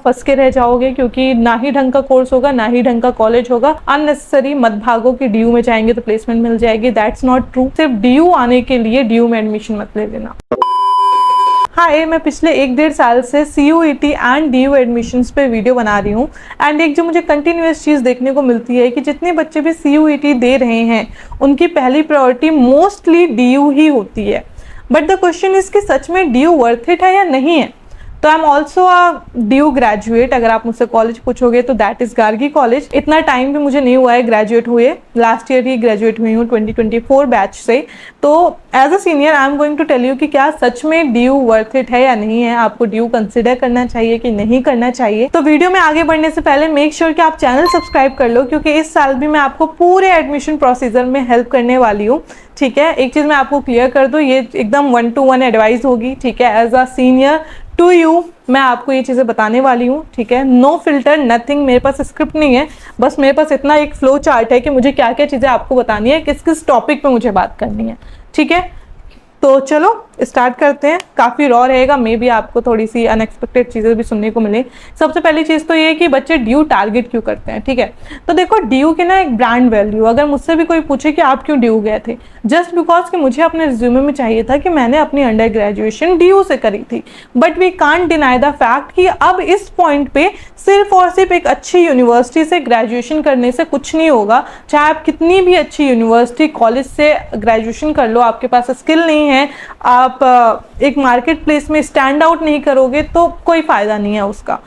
फंस के रह जाओगे, क्योंकि ना ही ढंग का कोर्स होगा, ना ही ढंग का कॉलेज होगा। अननेसेसरी मत भागो कि DU में जाएंगे तो प्लेसमेंट मिल जाएगी, दैट्स नॉट ट्रू। सिर्फ DU आने के लिए DU में एडमिशन मत ले लेना। हाय, मैं पिछले 1-1.5 साल से CUET एंड DU एडमिशन्स पे वीडियो बना रही हूँ, एंड एक जो मुझे कंटिन्यूस चीज़ देखने को मिलती है कि जितने बच्चे भी CUET दे रहे हैं उनकी पहली प्रायोरिटी मोस्टली DU ही होती है। बट द क्वेश्चन इज कि सच में DU वर्थ इट है या नहीं है। तो I am also a DU graduate. अगर आप मुझसे कॉलेज पूछोगे तो दैट इज गार्गी कॉलेज। इतना टाइम भी मुझे नहीं हुआ है ग्रेजुएट हुए, लास्ट ईयर ही ग्रेजुएट हुई हूँ 2024 बैच से। तो as a senior I am going to tell you कि क्या सच में DU वर्थ इट है या नहीं है, आपको DU कंसिडर करना चाहिए कि नहीं करना चाहिए। तो वीडियो में आगे बढ़ने से पहले मेक श्योर कि आप चैनल सब्सक्राइब कर लो, क्योंकि इस साल भी मैं आपको पूरे एडमिशन प्रोसीजर में हेल्प करने वाली हूँ। ठीक है, एक चीज़ मैं आपको क्लियर कर दूँ, ये एकदम 1-to-1 एडवाइस होगी। ठीक है, as a senior to you मैं आपको ये चीज़ें बताने वाली हूँ। ठीक है, नो फिल्टर नथिंग, मेरे पास स्क्रिप्ट नहीं है, बस मेरे पास इतना एक फ्लो चार्ट है कि मुझे क्या क्या चीज़ें आपको बतानी है, किस किस टॉपिक पे मुझे बात करनी है। ठीक है, तो चलो स्टार्ट करते हैं। काफ़ी रॉ रहेगा, मे बी आपको थोड़ी सी अनएक्सपेक्टेड चीज़ें भी सुनने को मिले। सबसे पहली चीज़ तो ये है कि बच्चे DU टारगेट क्यों करते हैं। ठीक है, तो देखो DU की ना एक ब्रांड वैल्यू, अगर मुझसे भी कोई पूछे कि आप क्यों DU गए थे, जस्ट बिकॉज कि मुझे अपने रिज्यूमे में चाहिए था कि मैंने अपनी अंडर ग्रेजुएशन DU से करी थी। But we can't deny the fact कि अब इस पॉइंट पे सिर्फ और सिर्फ एक अच्छी यूनिवर्सिटी से ग्रेजुएशन करने से कुछ नहीं होगा। चाहे आप कितनी भी अच्छी यूनिवर्सिटी कॉलेज से ग्रेजुएशन कर लो, आपके पास स्किल नहीं है, आप एक मार्केट प्लेस में स्टैंड आउट नहीं करोगे तो कोई फ़ायदा नहीं है उसका।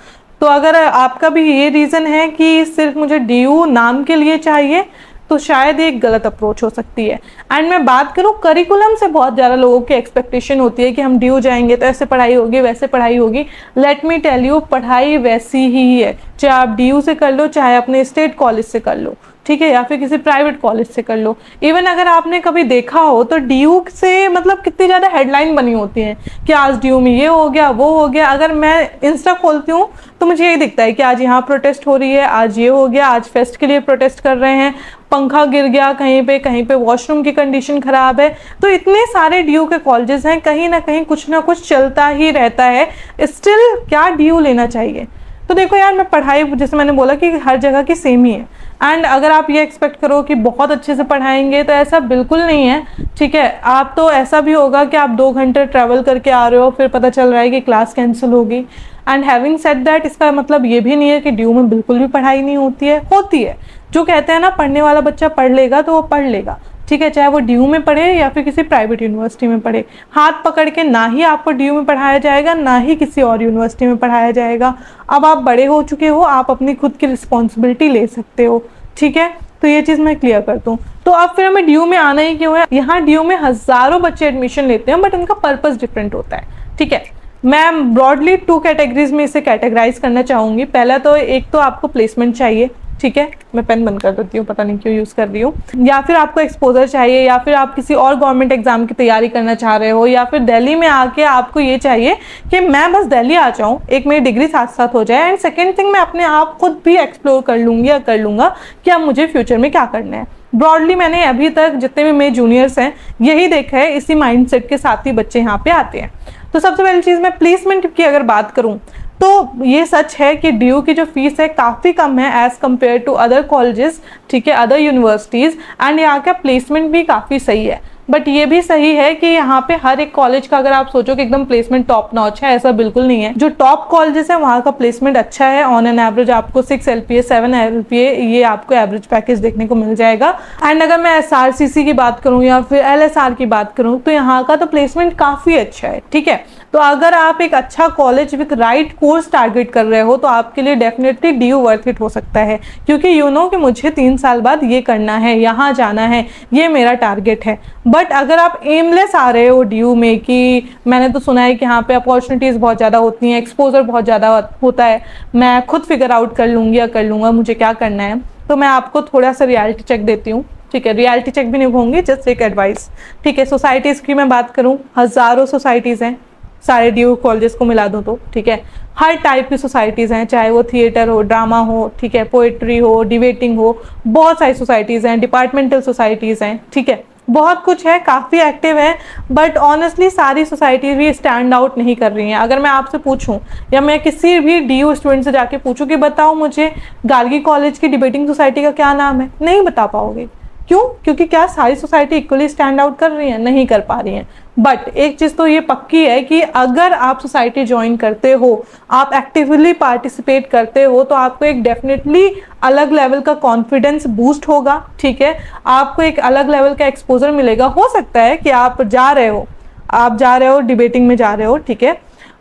तो अगर आपका भी ये रीज़न है कि सिर्फ मुझे DU नाम के लिए चाहिए, तो शायद एक गलत अप्रोच हो सकती है। एंड मैं बात करूँ करिकुलम से, बहुत ज़्यादा लोगों की एक्सपेक्टेशन होती है कि हम DU जाएंगे तो ऐसे पढ़ाई होगी, वैसे पढ़ाई होगी। लेट मी टेल यू, पढ़ाई वैसी ही है, चाहे आप DU से कर लो, चाहे अपने स्टेट कॉलेज से कर लो। ठीक है, या फिर किसी प्राइवेट कॉलेज से कर लो। इवन अगर आपने कभी देखा हो तो DU से मतलब कितनी ज़्यादा हेडलाइन बनी होती हैं कि आज DU में ये हो गया, वो हो गया। अगर मैं इंस्टा खोलती हूँ तो मुझे यही दिखता है कि आज यहाँ प्रोटेस्ट हो रही है, आज ये हो गया, आज फेस्ट के लिए प्रोटेस्ट कर रहे हैं, पंखा गिर गया कहीं पे वॉशरूम की कंडीशन खराब है। तो इतने सारे DU के कॉलेजेस हैं, कहीं ना कहीं कुछ ना कुछ चलता ही रहता है। स्टिल क्या DU लेना चाहिए? तो देखो यार, मैं पढ़ाई जैसे मैंने बोला कि हर जगह की सेम ही है। एंड अगर आप ये एक्सपेक्ट करो कि बहुत अच्छे से पढ़ाएंगे तो ऐसा बिल्कुल नहीं है। ठीक है, आप तो ऐसा भी होगा कि आप 2 घंटे ट्रैवल करके आ रहे हो, फिर पता चल रहा है कि क्लास कैंसिल होगी। एंड हैविंग सेड दैट, इसका मतलब ये भी नहीं है कि DU में बिल्कुल भी पढ़ाई नहीं होती है, होती है। जो कहते हैं ना, पढ़ने वाला बच्चा पढ़ लेगा तो वो पढ़ लेगा। ठीक है, चाहे वो DU में पढ़े या फिर किसी प्राइवेट यूनिवर्सिटी में पढ़े, हाथ पकड़ के ना ही आपको DU में पढ़ाया जाएगा, ना ही किसी और यूनिवर्सिटी में पढ़ाया जाएगा। अब आप बड़े हो चुके हो, आप अपनी खुद की रिस्पॉन्सिबिलिटी ले सकते हो। ठीक है, तो ये चीज़ मैं क्लियर कर दूँ। तो अब फिर हमें DU में आना ही क्यों है? यहाँ DU में हज़ारों बच्चे एडमिशन लेते हैं, बट उनका पर्पस डिफरेंट होता है। ठीक है, मैं ब्रॉडली 2 कैटेगरीज में इसे कैटेगराइज करना चाहूँगी। पहला तो एक तो आपको प्लेसमेंट चाहिए। ठीक है, मैं पेन बंद कर देती हूँ, पता नहीं क्यों यूज़ कर रही हूँ। या फिर आपको एक्सपोजर चाहिए, या फिर आप किसी और गवर्नमेंट एग्जाम की तैयारी करना चाह रहे हो, या फिर दिल्ली में आके आपको ये चाहिए कि मैं बस दिल्ली आ जाऊँ, एक मेरी डिग्री साथ साथ हो जाए। एंड सेकेंड थिंग, मैं अपने आप खुद भी एक्सप्लोर कर लूँगी या कर लूँगा कि अब मुझे फ्यूचर में क्या करना है। ब्रॉडली मैंने अभी तक जितने भी मेरे जूनियर्स हैं यही देखा है, इसी माइंडसेट के साथ ही बच्चे यहाँ पे आते हैं। तो सबसे पहली चीज़, मैं प्लेसमेंट की अगर बात करूँ तो ये सच है कि DU की जो फीस है काफ़ी कम है as compare to other colleges. ठीक है, अदर यूनिवर्सिटीज़। एंड यहाँ का प्लेसमेंट भी काफ़ी सही है। बट ये भी सही है कि यहाँ पे हर एक कॉलेज का अगर आप सोचो कि एकदम प्लेसमेंट टॉप नॉच है, ऐसा बिल्कुल नहीं है। जो टॉप कॉलेजेस है वहाँ का प्लेसमेंट अच्छा है। ऑन एन एवरेज आपको 6 LPA 7 LPA ये आपको एवरेज पैकेज देखने को मिल जाएगा। एंड अगर मैं SRCC की बात करूँ या फिर LSR की बात करूँ तो यहाँ का तो प्लेसमेंट काफ़ी अच्छा है। ठीक है, तो अगर आप एक अच्छा college with right course target कर रहे हो तो आपके लिए डेफिनेटली DU वर्थ इट हो सकता है, क्योंकि यू नो कि मुझे 3 साल बाद ये करना है, यहाँ जाना है, ये मेरा टारगेट है। बट अगर आप एमलेस आ रहे हो DU में कि मैंने तो सुना है कि यहाँ पे अपॉर्चुनिटीज़ बहुत ज़्यादा होती हैं, एक्सपोजर बहुत ज़्यादा होता है, मैं खुद फिगर आउट कर लूँगी या कर लूँगा, मुझे क्या करना है, तो मैं आपको थोड़ा सा रियलिटी चेक देती हूँ। ठीक है, रियलिटी चेक भी नहीं कहूँगी, जस्ट एक एडवाइस। ठीक है, सोसाइटीज़ की मैं बात करूँ, हज़ारों सोसाइटीज़ हैं, सारे DU कॉलेजेस को मिला दूँ तो। ठीक है, हर टाइप की सोसाइटीज़ हैं, चाहे वो थिएटर हो, ड्रामा हो, ठीक है, पोइट्री हो, डिबेटिंग हो, बहुत सारी सोसाइटीज़ हैं, डिपार्टमेंटल सोसाइटीज़ हैं। ठीक है, बहुत कुछ है, काफ़ी एक्टिव है, बट ऑनेस्टली सारी सोसाइटी भी स्टैंड आउट नहीं कर रही हैं। अगर मैं आपसे पूछूं या मैं किसी भी DU स्टूडेंट से जाके पूछूं कि बताओ मुझे गार्गी कॉलेज की डिबेटिंग सोसाइटी का क्या नाम है, नहीं बता पाओगे। क्यों? क्योंकि क्या सारी सोसाइटी इक्वली स्टैंड आउट कर रही है? नहीं कर पा रही हैं। बट एक चीज़ तो ये पक्की है कि अगर आप सोसाइटी ज्वाइन करते हो, आप एक्टिवली पार्टिसिपेट करते हो, तो आपको एक डेफिनेटली अलग लेवल का कॉन्फिडेंस बूस्ट होगा, ठीक है, आपको एक अलग लेवल का एक्सपोजर मिलेगा। हो सकता है कि आप जा रहे हो डिबेटिंग में जा रहे हो, ठीक है,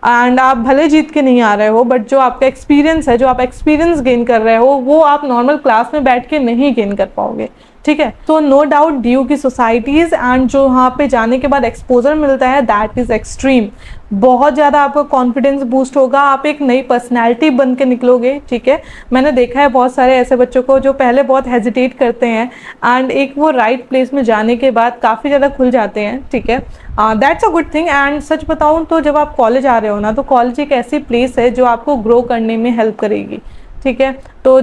एंड आप भले जीत के नहीं आ रहे हो, बट जो आपका एक्सपीरियंस है, जो आप एक्सपीरियंस गेन कर रहे हो, वो आप नॉर्मल क्लास में बैठ के नहीं गेन कर पाओगे, ठीक है। तो नो डाउट DU की सोसाइटीज़ एंड जो वहाँ पे जाने के बाद एक्सपोजर मिलता है, दैट इज़ एक्सट्रीम। बहुत ज़्यादा आपका कॉन्फिडेंस बूस्ट होगा, आप एक नई पर्सनैलिटी बन के निकलोगे, ठीक है। मैंने देखा है बहुत सारे ऐसे बच्चों को जो पहले बहुत हेजिटेट करते हैं एंड एक वो राइट प्लेस में जाने के बाद काफ़ी ज़्यादा खुल जाते हैं, ठीक है। That's a good thing. And such बताऊँ तो जब आप कॉलेज आ रहे हो ना, तो कॉलेज एक ऐसी प्लेस है जो आपको ग्रो करने में हेल्प करेगी, ठीक है। तो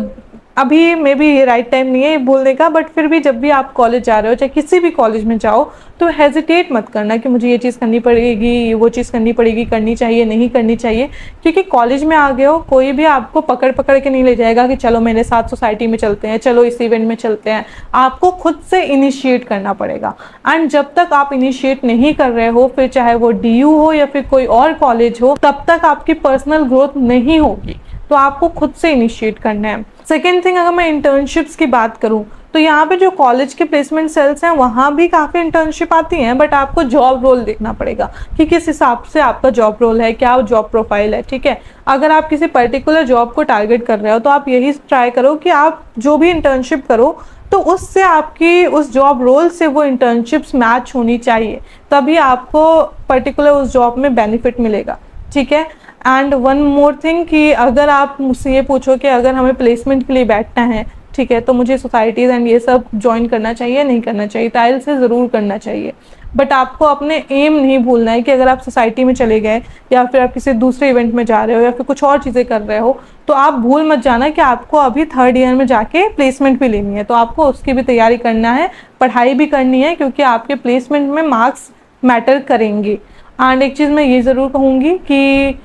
अभी मे बी ये राइट टाइम नहीं है बोलने का, बट फिर भी जब भी आप कॉलेज जा रहे हो, चाहे किसी भी कॉलेज में जाओ, तो हेजिटेट मत करना कि मुझे ये चीज़ करनी पड़ेगी, वो चीज़ करनी पड़ेगी, करनी चाहिए, नहीं करनी चाहिए। क्योंकि कॉलेज में आ गए हो, कोई भी आपको पकड़ पकड़ के नहीं ले जाएगा कि चलो मेरे साथ सोसाइटी में चलते हैं, चलो इस इवेंट में चलते हैं। आपको खुद से इनिशिएट करना पड़ेगा। एंड जब तक आप इनिशिएट नहीं कर रहे हो, फिर चाहे वो DU हो या फिर कोई और कॉलेज हो, तब तक आपकी पर्सनल ग्रोथ नहीं होगी। तो आपको खुद से इनिशिएट करना है। सेकेंड थिंग, अगर मैं इंटर्नशिप्स की बात करूं, तो यहाँ पे जो कॉलेज के प्लेसमेंट सेल्स हैं, वहाँ भी काफ़ी इंटर्नशिप आती हैं, बट आपको जॉब रोल देखना पड़ेगा कि किस हिसाब से आपका जॉब रोल है, क्या जॉब प्रोफाइल है, ठीक है। अगर आप किसी पर्टिकुलर जॉब को टारगेट कर रहे हो, तो आप यही ट्राई करो कि आप जो भी इंटर्नशिप करो, तो उससे आपकी उस जॉब रोल से वो इंटर्नशिप्स मैच होनी चाहिए, तभी आपको पर्टिकुलर उस जॉब में बेनिफिट मिलेगा, ठीक है। एंड वन मोर थिंग कि अगर आप मुझसे ये पूछो कि अगर हमें प्लेसमेंट के लिए बैठना है, ठीक है, तो मुझे सोसाइटीज़ एंड ये सब ज्वाइन करना चाहिए, नहीं करना चाहिए? टाइल से ज़रूर करना चाहिए, बट आपको अपने एम नहीं भूलना है कि अगर आप सोसाइटी में चले गए या फिर आप किसी दूसरे इवेंट में जा रहे हो या फिर कुछ और चीज़ें कर रहे हो, तो आप भूल मत जाना कि आपको अभी 3rd ईयर में जाके प्लेसमेंट भी लेनी है। तो आपको उसकी भी तैयारी करना है, पढ़ाई भी करनी है, क्योंकि आपके प्लेसमेंट में मार्क्स मैटर करेंगे। एंड एक चीज़ मैं ये ज़रूर कहूँगी कि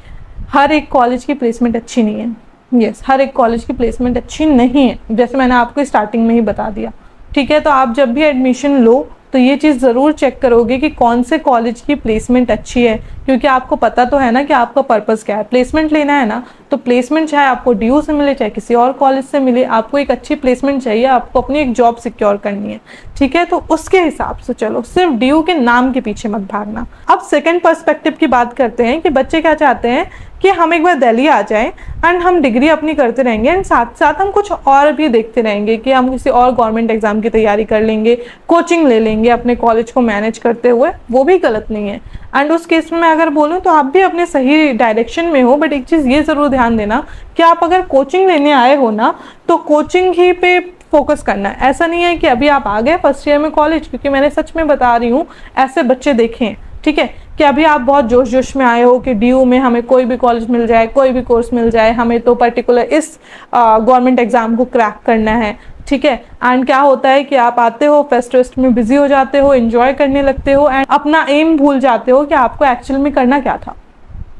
हर एक कॉलेज की प्लेसमेंट अच्छी नहीं है। यस, हर एक कॉलेज की प्लेसमेंट अच्छी नहीं है, जैसे मैंने आपको स्टार्टिंग में ही बता दिया, ठीक है। तो आप जब भी एडमिशन लो, तो ये चीज़ ज़रूर चेक करोगे कि कौन से कॉलेज की प्लेसमेंट अच्छी है, क्योंकि आपको पता तो है ना कि आपका पर्पस क्या है। प्लेसमेंट लेना है ना, तो प्लेसमेंट चाहे आपको DU से मिले चाहे किसी और कॉलेज से मिले, आपको एक अच्छी प्लेसमेंट चाहिए, आपको अपनी एक जॉब सिक्योर करनी है, ठीक है। तो उसके हिसाब से चलो, सिर्फ DU के नाम के पीछे मत भागना। अब सेकेंड पर्सपेक्टिव की बात करते हैं कि बच्चे क्या चाहते हैं कि हम एक बार दिल्ली आ जाएं एंड हम डिग्री अपनी करते रहेंगे एंड साथ साथ हम कुछ और भी देखते रहेंगे कि हम किसी और गवर्नमेंट एग्जाम की तैयारी कर लेंगे, कोचिंग ले लेंगे अपने कॉलेज को मैनेज करते हुए। वो भी गलत नहीं है। एंड उस केस में मैं अगर बोलूँ तो आप भी अपने सही डायरेक्शन में हो, बट एक चीज़ ये ज़रूर ध्यान देना कि आप अगर कोचिंग लेने आए हो ना, तो कोचिंग ही पे फोकस करना है। ऐसा नहीं है कि अभी आप आ गए फर्स्ट ईयर में कॉलेज, क्योंकि मैंने सच में बता रही हूँ ऐसे बच्चे देखे हैं, ठीक है, कि अभी आप बहुत जोश जोश में आए हो कि DU में हमें कोई भी कॉलेज मिल जाए, कोई भी कोर्स मिल जाए, हमें तो पर्टिकुलर इस गवर्नमेंट एग्जाम को क्रैक करना है, ठीक है। एंड क्या होता है कि आप आते हो, फेस्ट में बिजी हो जाते हो, एंजॉय करने लगते हो एंड अपना एम भूल जाते हो कि आपको एक्चुअल में करना क्या था,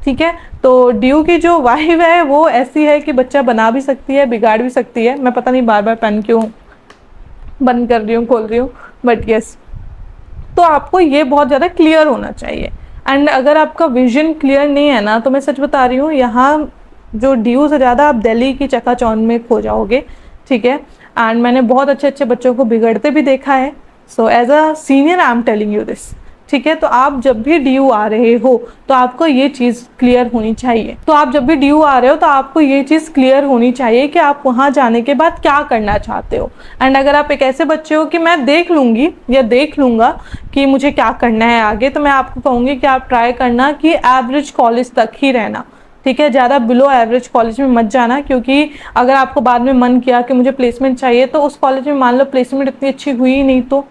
ठीक है। तो DU की जो वाइब है वो ऐसी है कि बच्चा बना भी सकती है, बिगाड़ भी सकती है। मैं पता नहीं बार बार पेन क्यों बंद कर रही हूँ, खोल रही हूँ, बट यस, तो आपको ये बहुत ज़्यादा क्लियर होना चाहिए। एंड अगर आपका विजन क्लियर नहीं है ना, तो मैं सच बता रही हूँ, यहाँ जो DU से ज़्यादा आप दिल्ली की चकाचौंध में खो जाओगे, ठीक है। एंड मैंने बहुत अच्छे अच्छे बच्चों को बिगड़ते भी देखा है। So as a senior I am telling you this, ठीक है। तो आप जब भी DU आ रहे हो, तो आपको ये चीज़ क्लियर होनी चाहिए। तो आप जब भी DU आ रहे हो, तो आपको ये चीज़ क्लियर होनी चाहिए कि आप वहाँ जाने के बाद क्या करना चाहते हो। एंड अगर आप एक ऐसे बच्चे हो कि मैं देख लूँगी या देख लूँगा कि मुझे क्या करना है आगे, तो मैं आपको कहूँगी कि आप ट्राई करना कि एवरेज कॉलेज तक ही रहना, ठीक है। ज़्यादा बिलो एवरेज कॉलेज में मत जाना, क्योंकि अगर आपको बाद में मन किया कि मुझे प्लेसमेंट चाहिए, तो उस कॉलेज में मान लो प्लेसमेंट इतनी अच्छी हुई ही नहीं, तो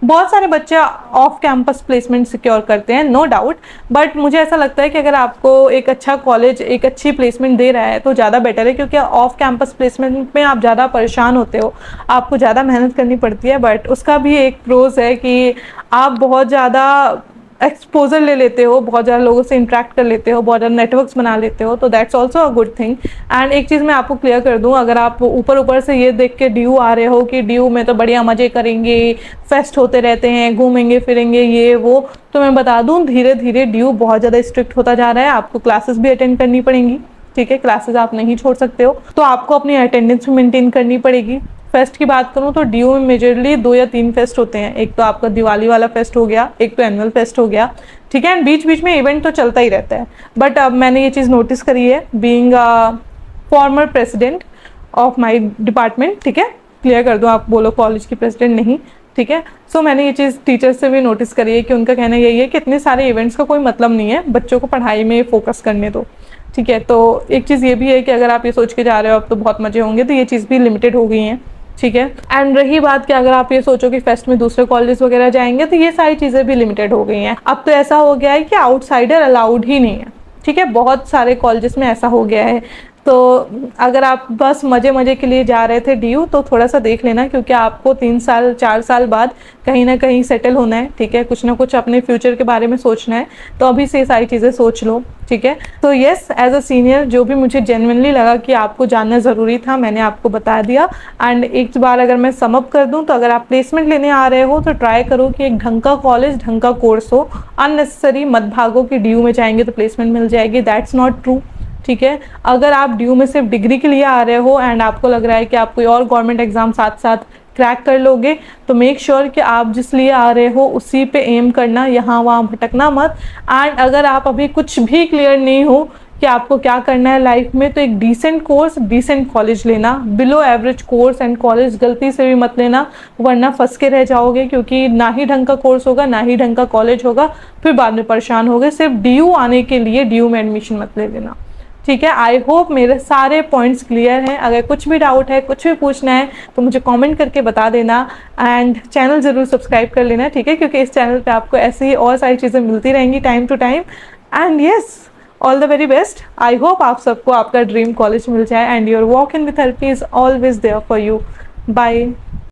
बहुत सारे बच्चे ऑफ कैंपस प्लेसमेंट सिक्योर करते हैं, नो डाउट, बट मुझे ऐसा लगता है कि अगर आपको एक अच्छा कॉलेज एक अच्छी प्लेसमेंट दे रहा है तो ज़्यादा बेटर है, क्योंकि ऑफ कैंपस प्लेसमेंट में आप ज़्यादा परेशान होते हो, आपको ज़्यादा मेहनत करनी पड़ती है, बट उसका भी एक प्रोज है कि आप बहुत ज़्यादा एक्सपोजर ले लेते हो, बहुत ज़्यादा लोगों से इंटरेक्ट कर लेते हो, बहुत ज़्यादा नेटवर्क्स बना लेते हो, तो that's also a good thing. And एक चीज़ मैं आपको क्लियर कर दूं, अगर आप ऊपर से ये देख के ड्यू आ रहे हो कि ड्यू में तो बढ़िया मज़े करेंगे, फेस्ट होते रहते हैं, घूमेंगे फिरेंगे ये वो, तो मैं बता दूं धीरे धीरे ड्यू बहुत ज़्यादा स्ट्रिक्ट होता जा रहा है, आपको क्लासेस भी अटेंड करनी पड़ेंगी, ठीक है, क्लासेस आप नहीं छोड़ सकते हो, तो आपको अपनी अटेंडेंस भी मेंटेन करनी पड़ेगी। फेस्ट की बात करूं तो ड्यू में मेजरली 2 या 3 फेस्ट होते हैं, एक तो आपका दिवाली वाला फेस्ट हो गया, एक तो एनुअल फेस्ट हो गया, ठीक है, एंड बीच बीच में इवेंट तो चलता ही रहता है। बट अब मैंने ये चीज़ नोटिस करी है, being former president of my department, ठीक है, क्लियर कर दूं, आप बोलो कॉलेज की प्रेसिडेंट नहीं, ठीक है, सो मैंने ये चीज़ टीचर्स से भी नोटिस करी है कि उनका कहना यही है कि इतने सारे इवेंट्स का कोई मतलब नहीं है, बच्चों को पढ़ाई में फोकस करने दो, ठीक है। तो एक चीज़ ये भी है कि अगर आप ये सोच के जा रहे हो अब तो बहुत मजे होंगे, तो ये चीज़ भी लिमिटेड हो गई हैं, ठीक है। एंड रही बात कि अगर आप ये सोचो कि फेस्ट में दूसरे कॉलेज वगैरह जाएंगे, तो ये सारी चीज़ें भी लिमिटेड हो गई हैं। अब तो ऐसा हो गया है कि आउटसाइडर अलाउड ही नहीं है, ठीक है, बहुत सारे कॉलेजेस में ऐसा हो गया है। तो अगर आप बस मज़े के लिए जा रहे थे ड्यू, तो थोड़ा सा देख लेना, क्योंकि आपको 3 साल 4 साल बाद कहीं ना कहीं सेटल होना है, ठीक है, कुछ ना कुछ अपने फ्यूचर के बारे में सोचना है, तो अभी से सारी चीज़ें सोच लो, ठीक है। तो येस, एज अ सीनियर जो भी मुझे जेन्युइनली लगा कि आपको जानना ज़रूरी था, मैंने आपको बता दिया। एंड एक बार अगर मैं समअप कर दूं, तो अगर आप प्लेसमेंट लेने आ रहे हो तो ट्राई करो कि एक ढंग का कॉलेज, ढंग का कोर्स हो, अननेसेसरी मत भागो कि ड्यू में जाएंगे तो प्लेसमेंट मिल जाएगी, दैट्स नॉट ट्रू, ठीक है। अगर आप ड्यू में सिर्फ डिग्री के लिए आ रहे हो एंड आपको लग रहा है कि आप कोई और गवर्नमेंट एग्जाम साथ साथ क्रैक कर लोगे, तो मेक श्योर कि आप जिस लिए आ रहे हो उसी पे एम करना, यहाँ वहाँ भटकना मत। एंड अगर आप अभी कुछ भी क्लियर नहीं हो कि आपको क्या करना है लाइफ में, तो एक डिसेंट कोर्स, डिसेंट कॉलेज लेना, below average course and college गलती से भी मत लेना, वरना फंस के रह जाओगे, क्योंकि ना ही ढंग का कोर्स होगा, ना ही ढंग का कॉलेज होगा, फिर बाद में परेशान होगे। सिर्फ ड्यू आने के लिए ड्यू में एडमिशन मत ले लेना, ठीक है। आई होप मेरे सारे पॉइंट्स क्लियर हैं। अगर कुछ भी डाउट है, कुछ भी पूछना है, तो मुझे कमेंट करके बता देना। एंड चैनल ज़रूर सब्सक्राइब कर लेना, ठीक है, क्योंकि इस चैनल पे आपको ऐसे ही और सारी चीज़ें मिलती रहेंगी time to time. And yes, all the very best. I hope आप सबको आपका ड्रीम कॉलेज मिल जाए and your walk in with therapy is always there for you. Bye.